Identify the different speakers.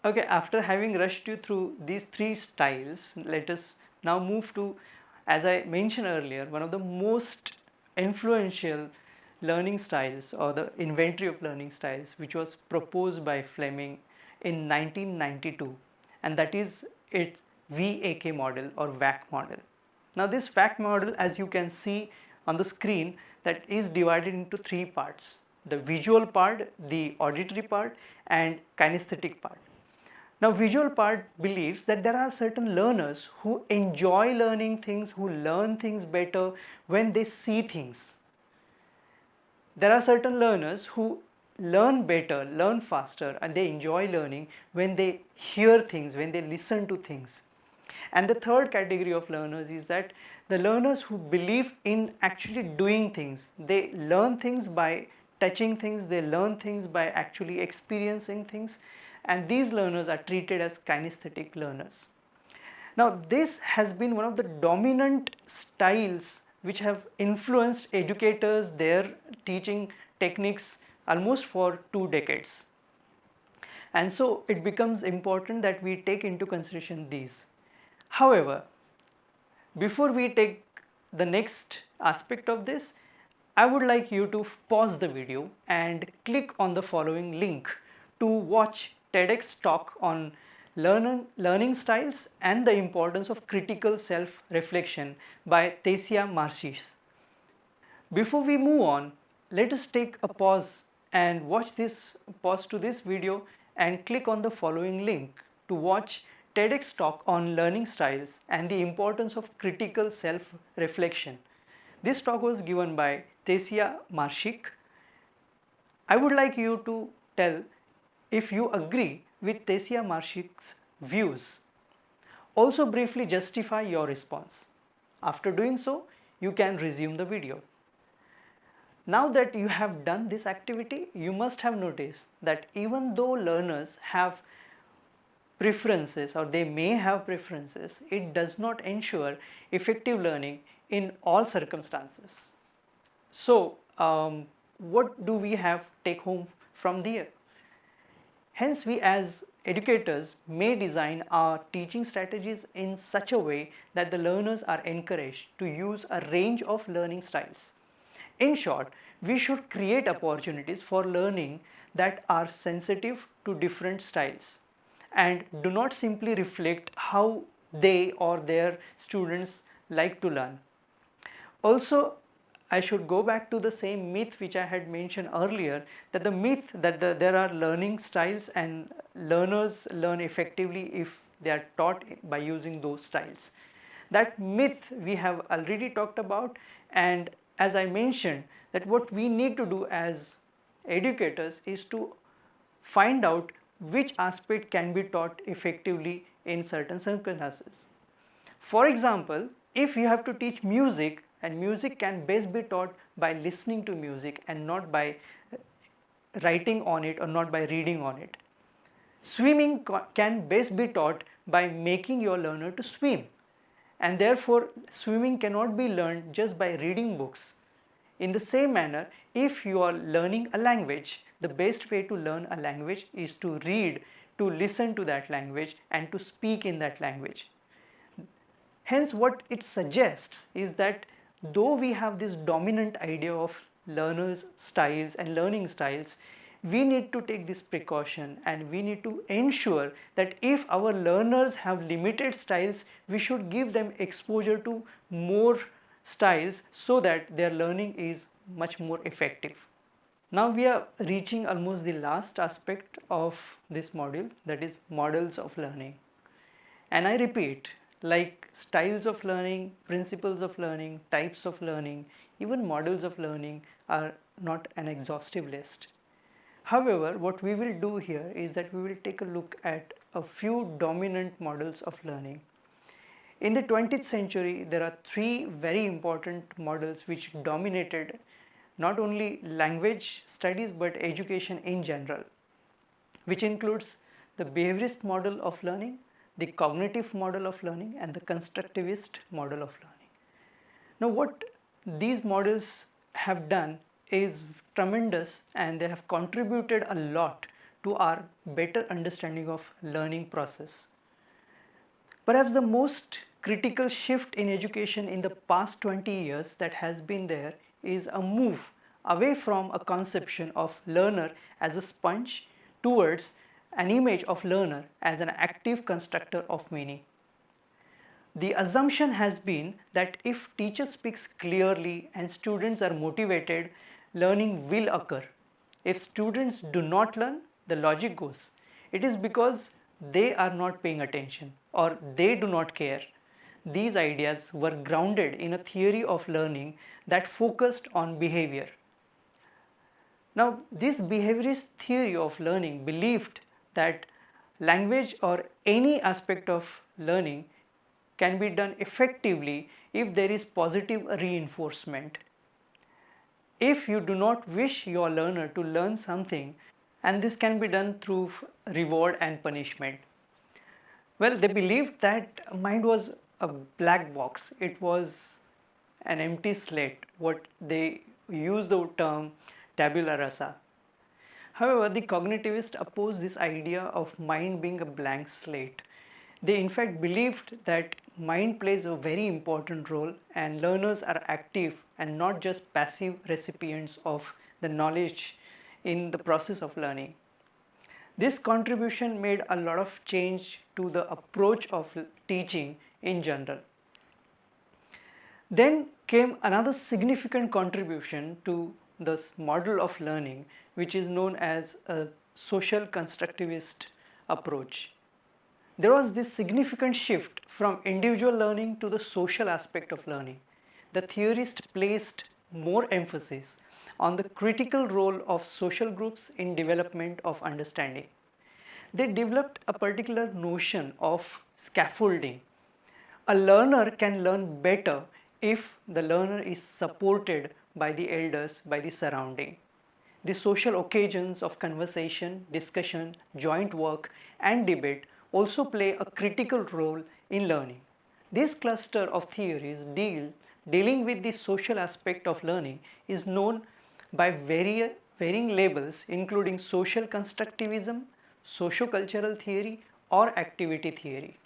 Speaker 1: Okay, after having rushed you through these three styles, let us now move to, as I mentioned earlier, one of the most influential learning styles, or the inventory of learning styles, which was proposed by Fleming in 1992, and that is its VAK model or VAK model. Now this VAK model, as you can see on the screen, that is divided into three parts: the visual part, the auditory part, and kinesthetic part. Now visual part believes that there are certain learners who enjoy learning things, who learn things better when they see things. There are certain learners who learn better, learn faster, and they enjoy learning when they hear things, when they listen to things. And the third category of learners is that the learners who believe in actually doing things. They learn things by touching things, they learn things by actually experiencing things, and these learners are treated as kinesthetic learners. Now this has been one of the dominant styles which have influenced educators, their teaching techniques almost for 2 decades. And so it becomes important that we take into consideration these. However, before we take the next aspect of this, I would like you to pause the video and click on the following link to watch TEDx talk on learning styles and the importance of critical self-reflection by Tessia Marcis. Before we move on, let us take a pause and pause to this video and click on the following link to watch TEDx talk on learning styles and the importance of critical self-reflection. This talk was given by Tessia Marcis. I would like you to tell if you agree with Tessia Marcis' views. Also briefly justify your response. After doing so, you can resume the video. Now that you have done this activity, you must have noticed that even though learners have preferences, or they may have preferences, it does not ensure effective learning in all circumstances. So, what do we have take home from there? Hence, we as educators may design our teaching strategies in such a way that the learners are encouraged to use a range of learning styles. In short, we should create opportunities for learning that are sensitive to different styles and do not simply reflect how they or their students like to learn. Also, I should go back to the same myth which I had mentioned earlier, that the myth that there are learning styles and learners learn effectively if they are taught by using those styles. That myth we have already talked about, and as I mentioned, that what we need to do as educators is to find out which aspect can be taught effectively in certain circumstances. For example, if you have to teach music, and music can best be taught by listening to music and not by writing on it or not by reading on it. Swimming can best be taught by making your learner to swim, and therefore swimming cannot be learned just by reading books. In the same manner, if you are learning a language, the best way to learn a language is to read, to listen to that language, and to speak in that language. Hence, what it suggests is that though we have this dominant idea of learners' styles and learning styles, we need to take this precaution and we need to ensure that if our learners have limited styles, we should give them exposure to more styles so that their learning is much more effective. Now we are reaching almost the last aspect of this module, that is models of learning. And I repeat, like styles of learning, principles of learning, types of learning, even models of learning are not an exhaustive list. However, what we will do here is that we will take a look at a few dominant models of learning. In the 20th century, there are three very important models which dominated not only language studies but education in general, which includes the behaviorist model of learning, the cognitive model of learning, and the constructivist model of learning. Now, what these models have done is tremendous, and they have contributed a lot to our better understanding of learning process. Perhaps the most critical shift in education in the past 20 years that has been there is a move away from a conception of learner as a sponge towards an image of learner as an active constructor of meaning. The assumption has been that if teacher speaks clearly and students are motivated, learning will occur. If students do not learn, the logic goes, it is because they are not paying attention or they do not care. These ideas were grounded in a theory of learning that focused on behavior. Now, this behaviorist theory of learning believed that language or any aspect of learning can be done effectively if there is positive reinforcement. If you do not wish your learner to learn something, and this can be done through reward and punishment. Well, they believed that mind was a black box. It was an empty slate, what they use the term tabula rasa. However, the cognitivists opposed this idea of mind being a blank slate. They in fact believed that mind plays a very important role and learners are active and not just passive recipients of the knowledge in the process of learning. This contribution made a lot of change to the approach of teaching in general. Then came another significant contribution to this model of learning, which is known as a social constructivist approach. There was this significant shift from individual learning to the social aspect of learning. The theorists placed more emphasis on the critical role of social groups in development of understanding. They developed a particular notion of scaffolding. A learner can learn better if the learner is supported by the elders, by the surrounding. The social occasions of conversation, discussion, joint work and debate also play a critical role in learning. This cluster of theories dealing with the social aspect of learning is known by varying labels including social constructivism, socio-cultural theory or activity theory.